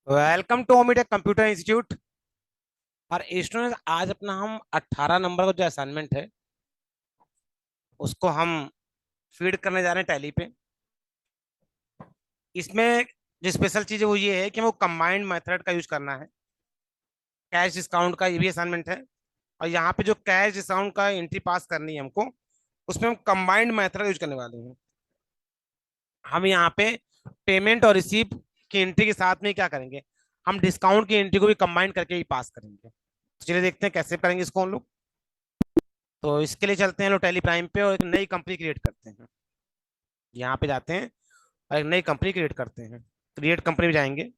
Welcome to Omitech computer institute. और students, आज अपना हम 18 नंबर का जो असाइनमेंट है उसको हम फीड करने जा रहे हैं टैली पे। इसमें जो स्पेशल चीज़ है वो ये है कि वो कंबाइंड मेथड का यूज करना है। कैश डिस्काउंट का ये भी असाइनमेंट है। और यहाँ पे जो कैश डिस्काउंट का एंट्री पास करनी है हमको, उसमें हम कंबाइंड मेथड का यूज करने वाले हैं। हम यहाँ पे पेमेंट और रिसीव की एंट्री के साथ में क्या करेंगे, हम डिस्काउंट की एंट्री को भी कंबाइंड करके ही पास करेंगे। तो चलिए देखते हैं कैसे करेंगे इसको हम लोग। तो इसके लिए चलते हैं लोग टैली प्राइम पे और एक नई कंपनी क्रिएट करते हैं। यहाँ पे जाते हैं और एक नई कंपनी क्रिएट करते हैं। क्रिएट कंपनी में जाएंगे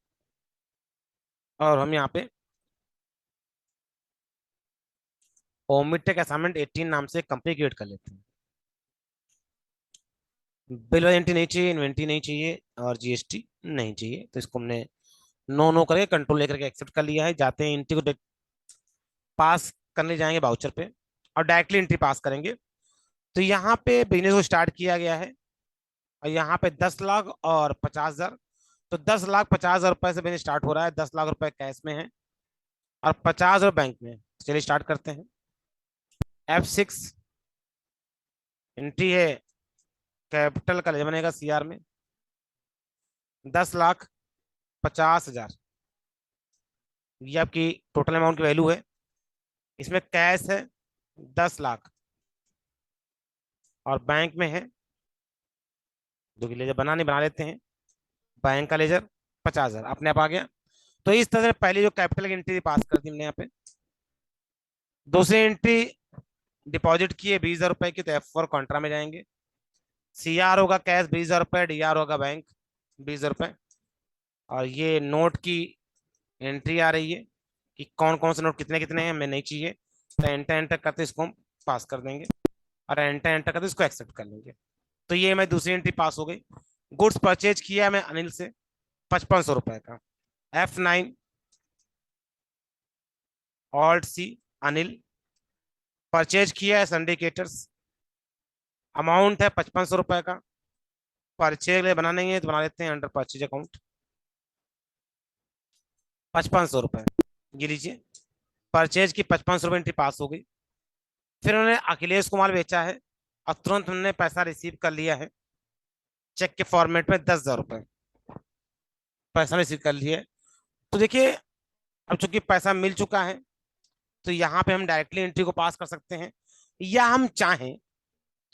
और हम यहाँ पे ओमिटेक असाइनमेंट 18 नाम से एक कंपनी क्रिएट कर लेते हैं। बिल एंट्री नहीं चाहिए, इन्वेंट्री नहीं चाहिए और जीएसटी नहीं चाहिए। तो इसको हमने नो नो करके कंट्रोल लेकर के एक्सेप्ट कर लिया है। जाते हैं एंट्री को पास करने जाएंगे बाउचर पे और डायरेक्टली एंट्री पास करेंगे। तो यहाँ पे बिजनेस को स्टार्ट किया गया है और यहाँ पे 10 लाख और 50,000। तो 10,50,000 रुपए से बिजनेस स्टार्ट हो रहा है। 10 लाख रुपए कैश में है और 50,000 बैंक में है। तो चलिए स्टार्ट करते हैं। F6 एंट्री है, कैपिटल का ले बनेगा सीआर में 10,50,000। ये आपकी टोटल अमाउंट की वैल्यू है। इसमें कैश है 10 लाख और बैंक में है, जो कि लेजर बना नहीं बना लेते हैं। बैंक का लेजर 50,000 अपने आप आ गया। तो इस तरह से पहले जो कैपिटल की एंट्री पास कर दी हमने यहाँ पे। दूसरी एंट्री डिपॉजिट की है 20,000 रुपए की, तो F4 कॉन्ट्रा में जाएंगे। सीआर होगा कैश 20,000 रुपए, डीआर होगा बैंक 20,000 रुपए। और ये नोट की एंट्री आ रही है कि कौन कौन से नोट कितने कितने हैं, हमें नहीं चाहिए। तो एंटर एंटर करते इसको हम पास कर देंगे और एंटर एंटर करते इसको एक्सेप्ट कर लेंगे। तो ये हमारी दूसरी एंट्री पास हो गई। गुड्स परचेज किया है मैं अनिल से 5500 रुपए का। F9 ऑल्ट सी अनिल। परचेज किया है सिंडिकेटर्स, अमाउंट है 5500 रुपए का। परचेज ले बना नहीं है तो बना लेते हैं अंडर परचेज अकाउंट 5500 रुपए। ये लीजिए, परचेज की 5500 रुपए एंट्री पास हो गई। फिर उन्होंने अखिलेश को माल बेचा है और तुरंत हमने पैसा रिसीव कर लिया है चेक के फॉर्मेट में 10,000 रुपए पैसा रिसीव कर लिया है। तो देखिए, अब चूंकि पैसा मिल चुका है तो यहाँ पे हम डायरेक्टली एंट्री को पास कर सकते हैं, या हम चाहें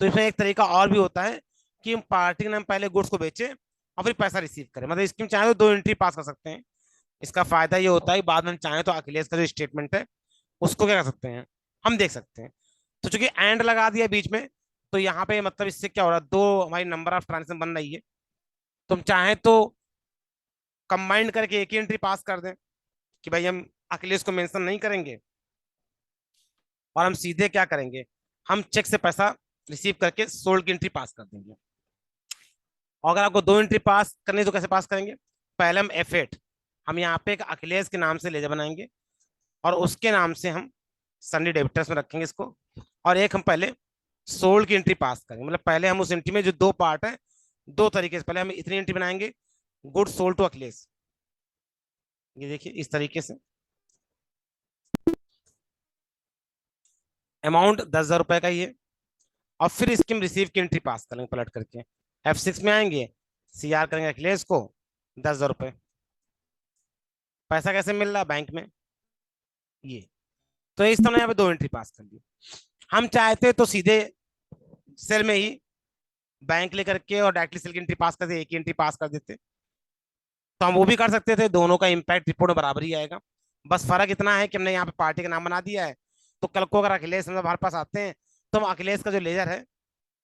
तो इसमें एक तरीका और भी होता है कि हम पार्टी के नाम पहले गुड्स को बेचें और फिर पैसा रिसीव करें। मतलब इसकी चाहे तो दो एंट्री पास कर सकते हैं। इसका फायदा ये होता है कि बाद में चाहे तो अखिलेश का जो स्टेटमेंट है उसको क्या कर सकते हैं, हम देख सकते हैं। तो चूंकि एंड लगा दिया बीच में, तो यहाँ पे मतलब इससे क्या हो रहा है, दो हमारी नंबर ऑफ ट्रांजेक्शन बन रही है। तो हम चाहें तो कंबाइंड करके एक ही एंट्री पास कर दें कि भाई हम अखिलेश को मेंशन नहीं करेंगे और हम सीधे क्या करेंगे, हम चेक से पैसा रिसीव करके सोल्ड की एंट्री पास कर देंगे। और अगर आपको दो एंट्री पास करनी है तो कैसे पास करेंगे, पहले हम F8 हम यहाँ पे एक अखिलेश के नाम से लेजर बनाएंगे और उसके नाम से हम सन्नी डेबिटर्स में रखेंगे इसको। और एक हम पहले सोल्ड की एंट्री पास करेंगे। मतलब पहले हम उस एंट्री में जो दो पार्ट है, दो तरीके से पहले हम इतनी एंट्री बनाएंगे, गुड सोल्ड टू अखिलेश। ये देखिए इस तरीके से अमाउंट 10,000 रुपए का ही है। और फिर इसकी हम रिसीव की एंट्री पास करेंगे पलट करके। F6 में आएंगे, सीआर करेंगे अखिलेश को 10,000 रुपए। पैसा कैसे मिल रहा है, बैंक में। ये तो इस तरह यहाँ पे दो एंट्री पास कर दी। हम चाहते तो सीधे सेल में ही बैंक लेकर के और डायरेक्टली सेल की एंट्री पास कर दे, एक ही एंट्री पास कर देते। तो हम वो भी कर सकते थे, दोनों का इम्पैक्ट रिपोर्ट में बराबर ही आएगा। बस फर्क इतना है कि हमने यहाँ पे पार्टी का नाम बना दिया है। तो कल को अगर अखिलेश मतलब हमारे पास आते हैं तो हम अखिलेश का जो लेजर है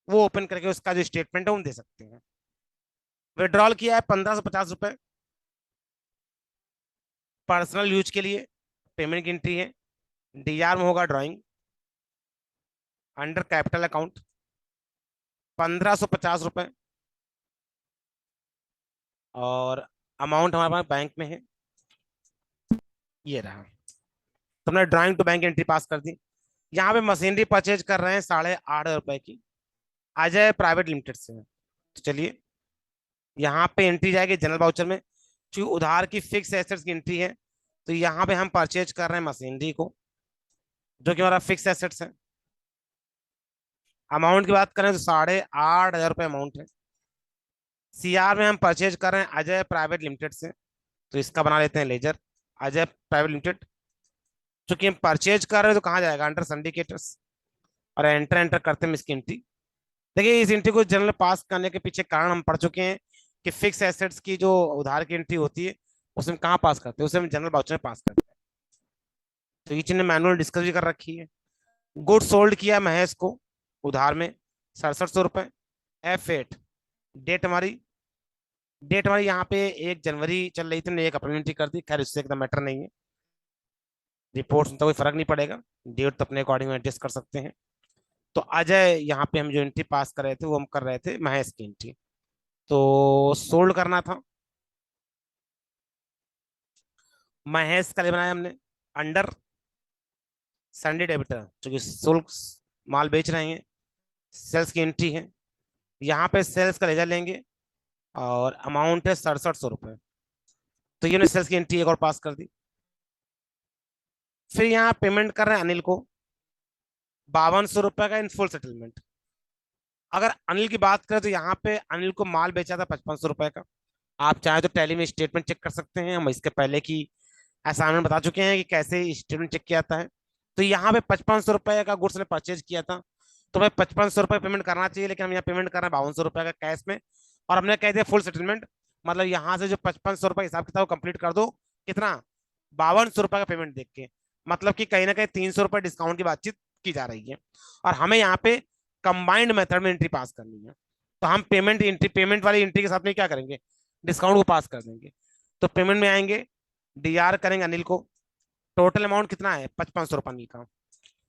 वो ओपन करके उसका जो स्टेटमेंट है वो दे सकते हैं। विड्रॉल किया है 1,550 रुपए पर्सनल यूज के लिए, पेमेंट की एंट्री है। डीआर में होगा ड्राइंग अंडर कैपिटल अकाउंट 1,550 रुपए। और अमाउंट हमारे पास बैंक में है, ये रहा। तो हमने drawing to bank entry pass कर दी। यहाँ पे मशीनरी परचेज कर रहे हैं 8,500 रुपए की, अजय प्राइवेट लिमिटेड से। तो चलिए यहाँ पे एंट्री जाएगी जनरल वाउचर में क्योंकि उधार की फिक्स एसेट्स की एंट्री है, तो यहाँ पे हम परचेज कर रहे हैं मशीनरी को, जो कि हमारा फिक्स एसेट्स है। अमाउंट की बात करें तो 8,500 रुपये अमाउंट है। सीआर में हम परचेज कर रहे हैं अजय प्राइवेट लिमिटेड से, तो इसका बना लेते हैं लेजर अजय प्राइवेट लिमिटेड। चूंकि हम परचेज कर रहे हैं तो कहाँ जाएगा, अंडर सिंडिकेटर्स, और एंटर एंटर करते हैं इसकी एंट्री। देखिए इस एंट्री को जनरल पास करने के पीछे कारण हम पढ़ चुके हैं कि फिक्स एसेट्स की जो उधार की एंट्री होती है उसमें कहाँ पास करते हैं, उसे हम जनरल बाउचर में पास करते हैं। तो ये चीज ने मैनुअल डिस्कस भी कर रखी है। गुड सोल्ड किया महेश को उधार में 6700 रुपये। F8 डेट हमारी, यहाँ पे 1 जनवरी चल रही थी, हमने 1 अप्रैल एंट्री कर दी, खैर इससे एकदम मैटर नहीं है, रिपोर्ट में तो कोई फर्क नहीं पड़ेगा, डेट तो अपने अकॉर्डिंग एडजस्ट कर सकते हैं। तो अजय यहाँ पे हम जो एंट्री पास कर रहे थे वो हम कर रहे थे महेश की एंट्री, तो सोल्ड करना था। महेश का लिए बनाया हमने अंडर संडे डेबिटर, क्योंकि शुल्क माल बेच रहे हैं, सेल्स की एंट्री है। यहाँ पे सेल्स का लेजर लेंगे और अमाउंट है 6700 रुपये, तो ये सेल्स की एंट्री एक और पास कर दी। फिर यहाँ पेमेंट कर रहे हैं अनिल को 5200 रुपये का इन फुल सेटलमेंट। अगर अनिल की बात करें तो यहाँ पे अनिल को माल बेचा था 5500 रुपये का। आप चाहे तो टैली में स्टेटमेंट चेक कर सकते हैं, हम इसके पहले की असाइनमेंट बता चुके हैं कि कैसे स्टेटमेंट चेक किया जाता है। तो यहाँ पे 5500 रुपये का गुड्स ने परचेज किया था, तो भाई 5500 रुपये पेमेंट करना चाहिए, लेकिन हम यहाँ पेमेंट कर रहे हैं 5200 रुपये का कैश में, और हमने कह दिया फुल सेटलमेंट, मतलब यहाँ से जो 5500 रुपये हिसाब किताब कंप्लीट कर दो, कितना 5200 रुपये का पेमेंट देख के, मतलब कि कहीं ना कहीं 300 रुपये डिस्काउंट की बातचीत की जा रही है, और हमें यहाँ पे कंबाइंड मेथड में एंट्री पास करनी है। तो हम पेमेंट वाली एंट्री के साथ में क्या करेंगे, डिस्काउंट को पास कर देंगे। तो पेमेंट में आएंगे, डीआर करेंगे अनिल को, टोटल अमाउंट कितना है 5500 रुपये अनिल का,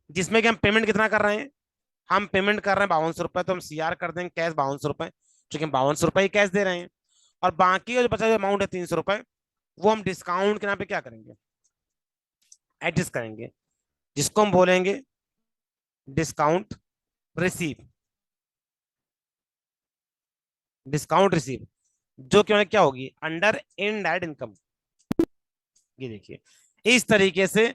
जिसमें कि हम पेमेंट कितना कर रहे हैं, हम पेमेंट कर रहे हैं 5200 रुपये, तो हम सीआर कर देंगे कैश 5200 रुपये, क्योंकि हम 5200 रुपये ही कैश दे रहे हैं। और बाकी जो बचा जो अमाउंट है 300 रुपये, वो हम डिस्काउंट के नाम पे क्या करेंगे, एडजस्ट करेंगे, जिसको हम बोलेंगे डिस्काउंट रिसीव, डिस्काउंट रिसीव, जो कि क्या होगी अंडर इनडायरेक्ट इनकम। ये देखिए इस तरीके से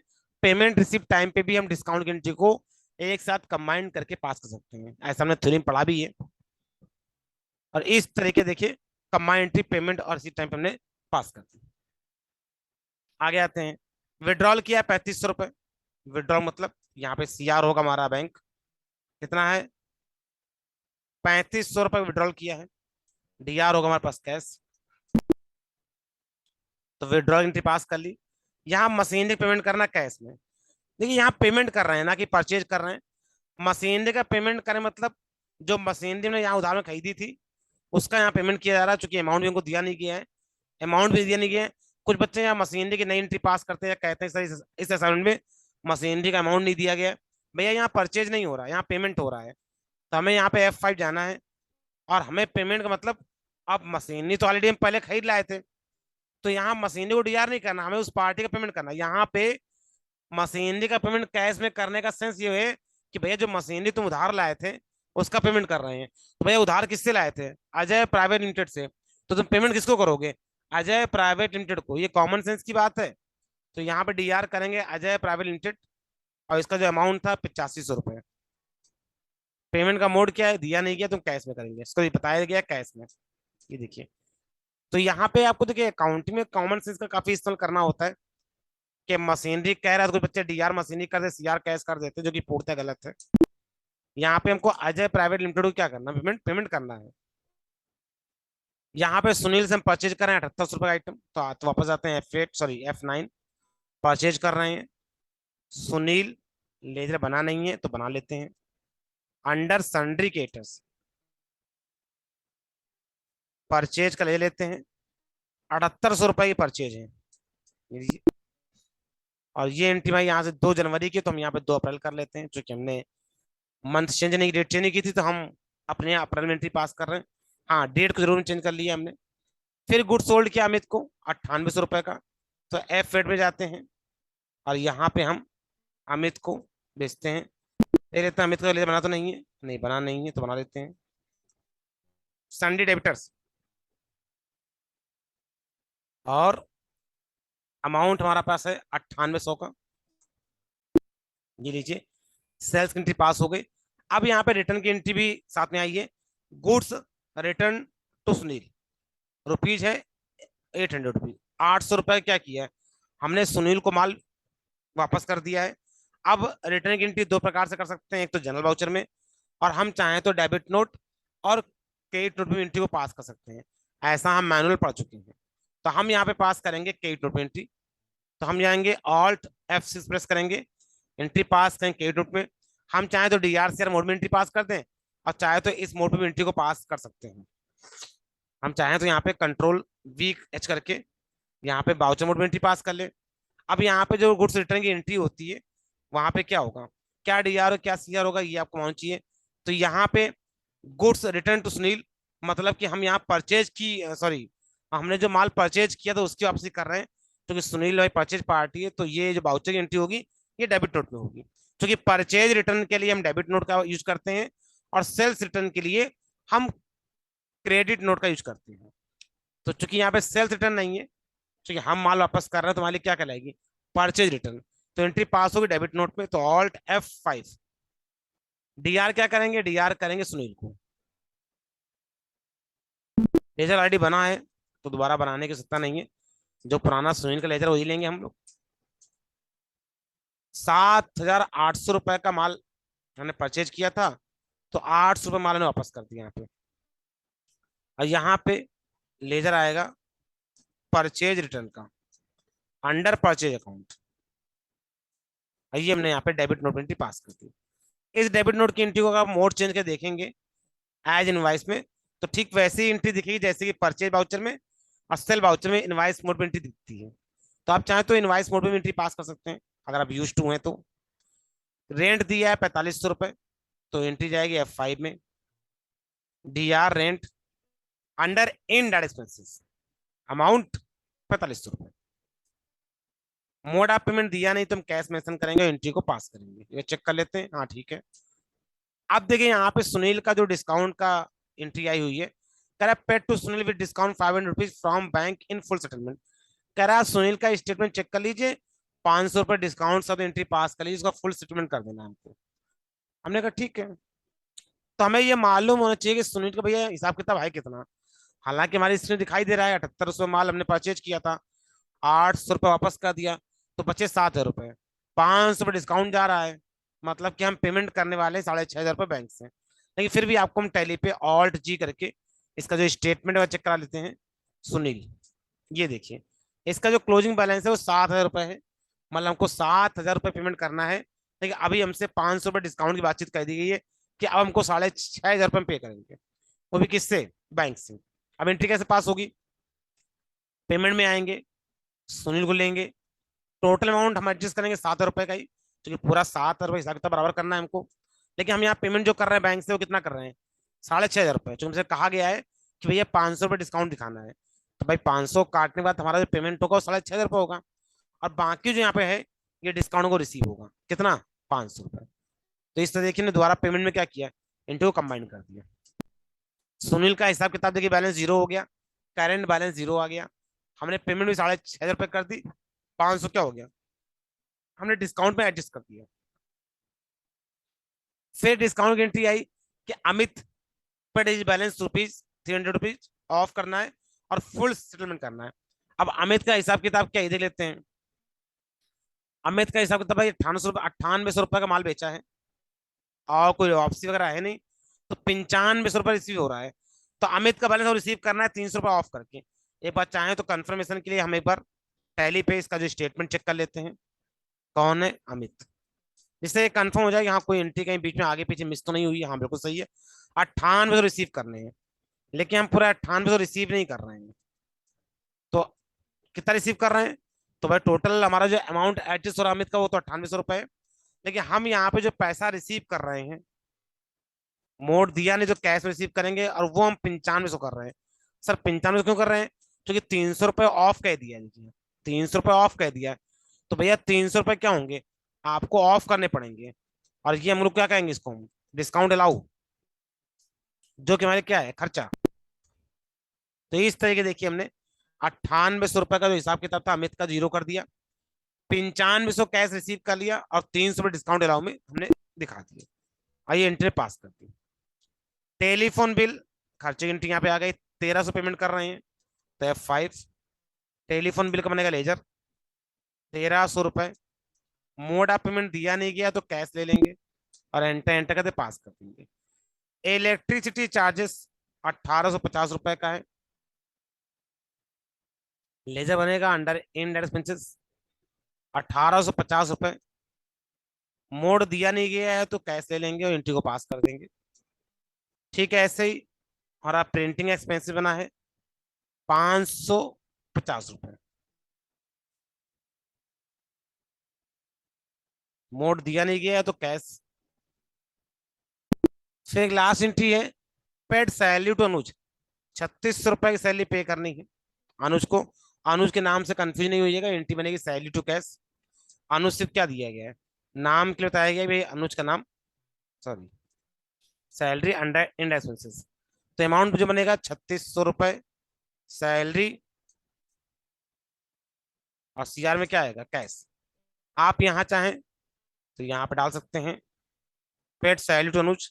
पेमेंट रिसीव टाइम पे भी हम डिस्काउंट की एंट्री को एक साथ कंबाइन करके पास कर सकते हैं, ऐसा हमने थ्योरी में पढ़ा भी है। और इस तरीके देखिए कंबाइन एंट्री पेमेंट और रिसीव टाइम पे हमने पास कर दी। आगे आते हैं, विड्रॉल किया 3500 रुपये। विड्रॉल मतलब यहाँ पे सीआर होगा हमारा बैंक, कितना है 3500 रुपये विड्रॉल किया है, डीआर होगा हमारे पास कैश, तो विड्रॉल एंट्री पास कर ली। यहाँ मशीनरी पेमेंट करना कैश में, देखिए यहाँ पेमेंट कर रहे हैं ना कि परचेज कर रहे हैं। मशीनरी का पेमेंट करें मतलब जो मशीनरी ने यहाँ उधार में खरीदी थी उसका यहाँ पेमेंट किया जा रहा है, चूंकि अमाउंट भी उनको दिया नहीं गया है, अमाउंट भी दिया नहीं गया है। कुछ बच्चे यहाँ मशीनरी की नई एंट्री पास करते हैं, कहते हैं सर इस असाइनमेंट में मशीनरी का अमाउंट नहीं दिया गया। भैया यहाँ परचेज नहीं हो रहा है, यहाँ पेमेंट हो रहा है, तो हमें यहाँ पे F5 जाना है, और हमें पेमेंट का मतलब, अब मशीनरी तो ऑलरेडी हम पहले खरीद लाए थे, तो यहाँ मशीनरी को डीआर नहीं करना, हमें उस पार्टी का पेमेंट करना। यहाँ पे मशीनरी का पेमेंट कैश में करने का सेंस ये है कि भैया जो मशीनरी तुम उधार लाए थे उसका पेमेंट कर रहे हैं, तो भैया उधार किससे लाए थे, अजय प्राइवेट लिमिटेड से, तो तुम पेमेंट किसको करोगे, अजय प्राइवेट लिमिटेड को। ये कॉमन सेंस की बात है। तो यहाँ पे डीआर करेंगे अजय प्राइवेट लिमिटेड, और इसका जो अमाउंट था 8500 रुपये। पेमेंट का मोड क्या है, दिया नहीं गया, तुम कैश में करेंगे, इसको भी बताया गया कैश में। ये देखिए, तो यहाँ पे आपको देखिए अकाउंटिंग में कॉमन सेंस का काफी इस्तेमाल करना होता है, कि मशीनरी कह रहा है तो कुछ बच्चे डीआर मशीनरी कर दे, सीआर कैश कर देते, जो कि पूर्णतः गलत है। यहाँ पे हमको अजय प्राइवेट लिमिटेड को क्या करना, पेमेंट पेमेंट करना है। यहाँ पे सुनील से हम परचेज कर रहे हैं 7800 रुपये आइटम, तो वापस आते हैं F9, परचेज कर रहे हैं सुनील, लेजर बना नहीं है तो बना लेते हैं, अंडर सन्ड्री केटर्स परचेज का ले लेते हैं, 7800 रुपये की परचेज है। और ये एंट्री भाई यहाँ से 2 जनवरी की, तो हम यहाँ पे 2 अप्रैल कर लेते हैं, क्योंकि हमने मंथ चेंज नहीं, डेट चेंज नहीं की थी, तो हम अपने अप्रैल में एंट्री पास कर रहे हैं। हाँ डेट को जरूर चेंज कर लिया हमने। फिर गुड सोल्ड किया अमित को 9800 रुपये का, तो F8 में जाते हैं, और यहाँ पे हम अमित को बेचते हैं, ले लेते हैं। अमित को ले बना तो नहीं है, नहीं बना नहीं है तो बना लेते हैं संडे डेबिटर्स, और अमाउंट हमारा पास है 9800 का। ये लीजिए, सेल्स की एंट्री पास हो गई। अब यहाँ पे रिटर्न की एंट्री भी साथ में आई है। Goods return to Sunil, rupees है 800 रुपीज। 800 रुपये क्या किया है हमने, सुनील को माल वापस कर दिया है। अब रिटर्न की एंट्री दो प्रकार से कर सकते हैं, एक तो जनरल वाउचर में, और हम चाहें तो डेबिट नोट और क्रेडिट नोट में एंट्री को पास कर सकते हैं। ऐसा हम मैनुअल पढ़ चुके हैं। तो हम यहाँ पे पास करेंगे क्रेडिट नोट में एंट्री। तो हम जाएंगे ऑल्ट F6 प्रेस करेंगे, एंट्री पास करेंगे क्रेडिट नोट में। हम चाहे तो DRCR मोड में एंट्री पास कर दें, और चाहे तो इस मोड पे भी एंट्री को पास कर सकते हैं। हम चाहें तो यहाँ पे Ctrl+V करके यहाँ पे बाउचर मोड में एंट्री पास कर ले। अब यहाँ पे जो गुड्स रिटर्न की एंट्री होती है, वहां पे क्या होगा, क्या DR और क्या CR होगा, ये आपको मालूम चाहिए। तो यहाँ पे गुड्स रिटर्न टू सुनील, मतलब कि हम यहाँ परचेज की, सॉरी, हमने जो माल परचेज किया था उसकी वापसी कर रहे हैं। क्योंकि सुनील भाई परचेज पार्टी है, तो ये जो बाउचर की एंट्री होगी ये डेबिट नोट में होगी। क्योंकि परचेज रिटर्न के लिए हम डेबिट नोट का यूज करते हैं, और सेल्स रिटर्न के लिए हम क्रेडिट नोट का यूज करते हैं। तो चूंकि यहाँ पे सेल्स रिटर्न नहीं है, क्योंकि हम माल वापस कर रहे हैं, तो हमारी क्या कहलाएगी, परचेज रिटर्न। तो एंट्री पास होगी डेबिट नोट में, तो ऑल्ट F5। DR क्या करेंगे, DR करेंगे सुनील को। लेजर आईडी बना है तो दोबारा बनाने की आवश्यकता नहीं है, जो पुराना सुनील का लेजर वही लेंगे हम लोग। 7,800 रुपए का माल हमने परचेज किया था, तो 800 रुपये माल हमने वापस कर दिया यहाँ पे। और यहाँ पे लेजर आएगा परचेज रिटर्न का, अंडर परचेज अकाउंट। आइए हमने यहाँ पे डेबिट नोट एंट्री पास कर दी। इस डेबिट नोट की एंट्री को आप मोड चेंज कर देखेंगे एज इनवाइस में, तो ठीक वैसी ही एंट्री दिखेगी जैसे कि परचेज वाउचर में और सेल वाउचर में इनवाइस मोड में एंट्री दिखती है। तो आप चाहें तो इनवाइस मोड में एंट्री पास कर सकते हैं अगर आप यूज टू हैं तो। रेंट दिया है 4500 रुपये, तो एंट्री जाएगी F5 में। DR rent under in direct expenses, amount 4500 रुपये। मोड ऑफ पेमेंट दिया नहीं तो हम कैश मेंशन करेंगे, एंट्री को पास करेंगे। ये चेक कर लेते हैं, हाँ ठीक है। अब देखिए यहाँ पे सुनील का जो डिस्काउंट का एंट्री आई हुई है, कह रहा है paid to Sunil with discount 500 rupees from bank in full settlement. कह रहा है सुनील का स्टेटमेंट चेक कर लीजिए, 500 रुपये डिस्काउंट सब एंट्री पास कर लीजिए, इसका फुल सेटलमेंट कर देना हमको। हमने कहा ठीक है। तो हमें ये मालूम होना चाहिए कि सुनील का भैया हिसाब किताब है कितना। हालांकि हमारी स्क्रीन दिखाई दे रहा है 7800 माल हमने परचेज किया था, 800 रुपये वापस कर दिया, तो बचे 7,000 रुपये। 500 रुपये डिस्काउंट जा रहा है, मतलब कि हम पेमेंट करने वाले हैं 6,500 रुपये बैंक से। लेकिन फिर भी आपको हम टैली पे Alt G करके इसका जो स्टेटमेंट है वो चेक करा लेते हैं। सुनील, ये देखिए, इसका जो क्लोजिंग बैलेंस है वो 7,000 रुपये है, मतलब हमको 7,000 रुपये पेमेंट करना है। लेकिन अभी हमसे 500 रुपये डिस्काउंट की बातचीत कर दी गई है कि अब हमको 6,500 रुपये पे करेंगे, वो भी किससे, बैंक से। अब एंट्री कैसे पास होगी, पेमेंट में आएंगे, सुनील को लेंगे, टोटल अमाउंट हम एडजस्ट करेंगे 7,000 रुपये का ही, क्योंकि पूरा 7,000 रुपये हिसाब किताब बराबर करना है हमको। लेकिन हम यहाँ पेमेंट जो कर रहे हैं बैंक से वो कितना कर रहे हैं, 6,500 रुपये। जो हमसे कहा गया है कि भैया 500 रुपये डिस्काउंट दिखाना है, तो भाई 500 काटने के बाद हमारा जो पेमेंट होगा वो 6,500 रुपये होगा। और बाकी जो यहाँ पे है ये डिस्काउंट को रिसीव होगा कितना, 500 रुपये। तो इस तरीके ने दोबारा पेमेंट में क्या किया, इनको कंबाइन कर दिया। सुनील का हिसाब किताब देखिए, बैलेंस जीरो हो गया, करेंट बैलेंस जीरो आ गया। हमने पेमेंट भी 6,500 रुपये कर दी, 500 क्या हो गया, हमने डिस्काउंट में एडजस्ट कर दिया। फिर डिस्काउंट की एंट्री आई कि अमित पर बैलेंस ₹300 ऑफ करना है और फुल सेटलमेंट करना है। अब अमित का हिसाब किताब क्या, देख लेते हैं। अमित का हिसाब किताब भाई 9800 रुपये का माल बेचा है, और कोई वापसी वगैरह है नहीं, तो 9500 रुपये रिसीव हो रहा है। तो अमित का बैलेंस रिसीव करना है 300 रुपये ऑफ करके। एक बार चाहें तो कंफर्मेशन के लिए हम एक बार टैली पे इसका जो स्टेटमेंट चेक कर लेते हैं, कौन है, अमित। जिससे ये कंफर्म हो जाए यहाँ कोई एंट्री कहीं बीच में आगे पीछे मिस तो नहीं हुई है। हाँ बिल्कुल सही है, 98 रिसीव करने हैं, लेकिन हम पूरा 98 रिसीव नहीं कर रहे हैं। तो कितना रिसीव कर रहे हैं, तो भाई टोटल हमारा जो अमाउंट एडजस्ट हो रहा है अमित का वो तो 9800 रुपये है। लेकिन हम यहाँ पे जो पैसा रिसीव कर रहे हैं, मोड दिया नहीं जो कैश रिसीव करेंगे, और वो हम 9500 कर रहे हैं। सर 9500 क्यों कर रहे हैं, क्योंकि 300 रुपये ऑफ कह दिया है, देखिए 300 रुपये ऑफ कह दिया है। तो भैया 300 रुपये क्या होंगे, आपको ऑफ करने पड़ेंगे। और ये हम लोग क्या कहेंगे इसको, डिस्काउंट अलाउ, जो कि हमारे क्या है, खर्चा। तो इस तरीके देखिए हमने 9800 रुपए का जो हिसाब किताब था अमित का जीरो कर दिया, 9500 कैश रिसीव कर लिया और 300 डिस्काउंट अलाउ में हमने दिखा दिया। आइए एंट्री पास कर दी। टेलीफोन बिल खर्चे की एंट्री यहाँ पे आ गई, 1300 पेमेंट कर रहे हैं तो F5। टेलीफोन बिल का बनेगा लेजर, 1300 रुपए। मोड ऑफ पेमेंट दिया नहीं गया तो कैश ले लेंगे और एंटर एंटर करके पास कर देंगे। इलेक्ट्रिसिटी चार्जेस 1850 रुपए का है, लेजर बनेगा अंडर इनडायरेक्ट एक्सपेंसेस 1850 रुपए। मोड दिया नहीं गया है तो कैश ले लेंगे और एंट्री को पास कर देंगे। ठीक है, ऐसे ही हमारा प्रिंटिंग एक्सपेंसिव बना है 550 रुपए। मोड दिया नहीं गया है तो कैश। फिर एक लास्ट एंट्री है, पेड सैलरी टू अनुज, 3600 रुपए की सैलरी पे करनी है अनुज को। अनुज के नाम से कंफ्यूज नहीं होइएगा, एंट्री बनेगी सैलरी टू कैश। अनुज सिर्फ क्या दिया गया है, नाम के लिए बताया गया है भाई अनुज का नाम, sorry, salary under in expenses. तो अमाउंट जो बनेगा 3600 रुपए सैलरी, और सीआर में क्या आएगा कैश। आप यहाँ चाहें तो यहाँ पे डाल सकते हैं पेड सैलरी टू अनुज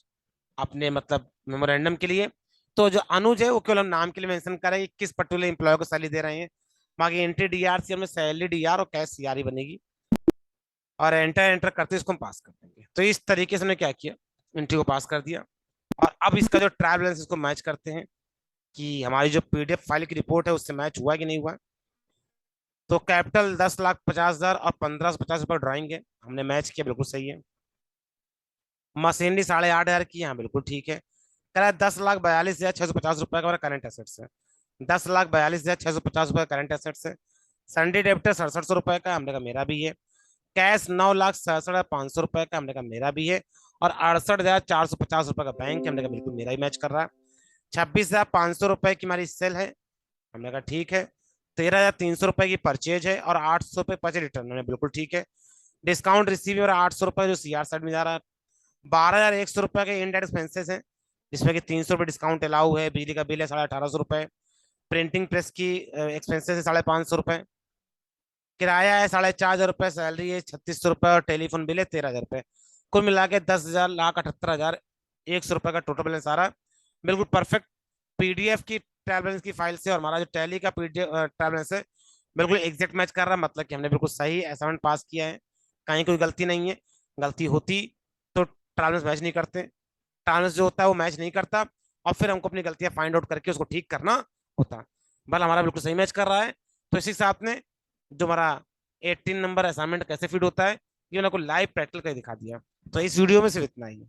अपने मतलब मेमोरेंडम के लिए। तो जो अनुज है वो केवल हम नाम के लिए मेंशन करें कि किस पर्टिकुलर एम्प्लॉय को सैलरी दे रहे हैं। बाकी एंट्री डीआर सी हमें सैलरी डीआर और कैश सीआर ही बनेगी, और एंटर एंटर करते इसको हम पास कर देंगे। तो इस तरीके से हमने क्या किया, एंट्री को पास कर दिया। और अब इसका जो ट्रायल बैलेंस इसको मैच करते हैं कि हमारी जो पीडीएफ फाइल की रिपोर्ट है उससे मैच हुआ कि नहीं हुआ। तो कैपिटल 10,50,000 और 1550 रुपये ड्राइंग है, हमने मैच किया, बिल्कुल सही है। मशीनरी 8,500 की, यहाँ बिल्कुल ठीक है। कह रहा है 10,42,650 रुपए का हमारा करंट एसेट्स है, 10,42,650 रुपए करंट एसेट्स है। सन्डे डेबिटर 6700 रुपए का, हमने कहा मेरा भी है। कैश 9,67,500 रुपए का, हमने कहा मेरा भी है। और 68,450 रुपए का बैंक है, हमने कहा बिल्कुल मेरा ही मैच कर रहा है। 26,500 रुपए की हमारी सेल है, हमने कहा ठीक है। 13,300 रुपए की परचेज है और 800 रुपए परचेज रिटर्न है, बिल्कुल ठीक है। डिस्काउंट रिसीव और 800 रुपए जो सीआर साइड में जा रहा है। 12,100 रुपए के इनडायरेक्ट एक्सपेंसेस हैं, जिसमें कि 300 रुपए डिस्काउंट अलाउ है। बिजली का बिल है 1850 रुपए। प्रिंटिंग प्रेस की एक्सपेंसेस है 550 रुपए। किराया है 4,500 रुपए। सैलरी है 3600 रुपए और टेलीफोन बिल है 13,000 रुपए। कुल मिला के 10,78,100 रुपए का टोटल बैलेंस आ रहा है, बिल्कुल परफेक्ट। पीडीएफ की ट्रायल बैलेंस की फाइल से और हमारा जो टैली का पीडीएफ ट्रायल बैलेंस है बिल्कुल एग्जैक्ट मैच कर रहा है, मतलब कि हमने बिल्कुल सही असाइनमेंट पास किया है, कहीं कोई गलती नहीं है। गलती होती तो ट्रायल बैलेंस मैच नहीं करते, ट्रायल बैलेंस जो होता है वो मैच नहीं करता, और फिर हमको अपनी गलतियां फाइंड आउट करके उसको ठीक करना होता। बल हमारा बिल्कुल सही मैच कर रहा है। तो इसी साथ में जो हमारा 18 नंबर असाइनमेंट कैसे फिट होता है ये मैंने आपको लाइव प्रैक्टिकल कर दिखा दिया। तो इस वीडियो में सिर्फ इतना ही।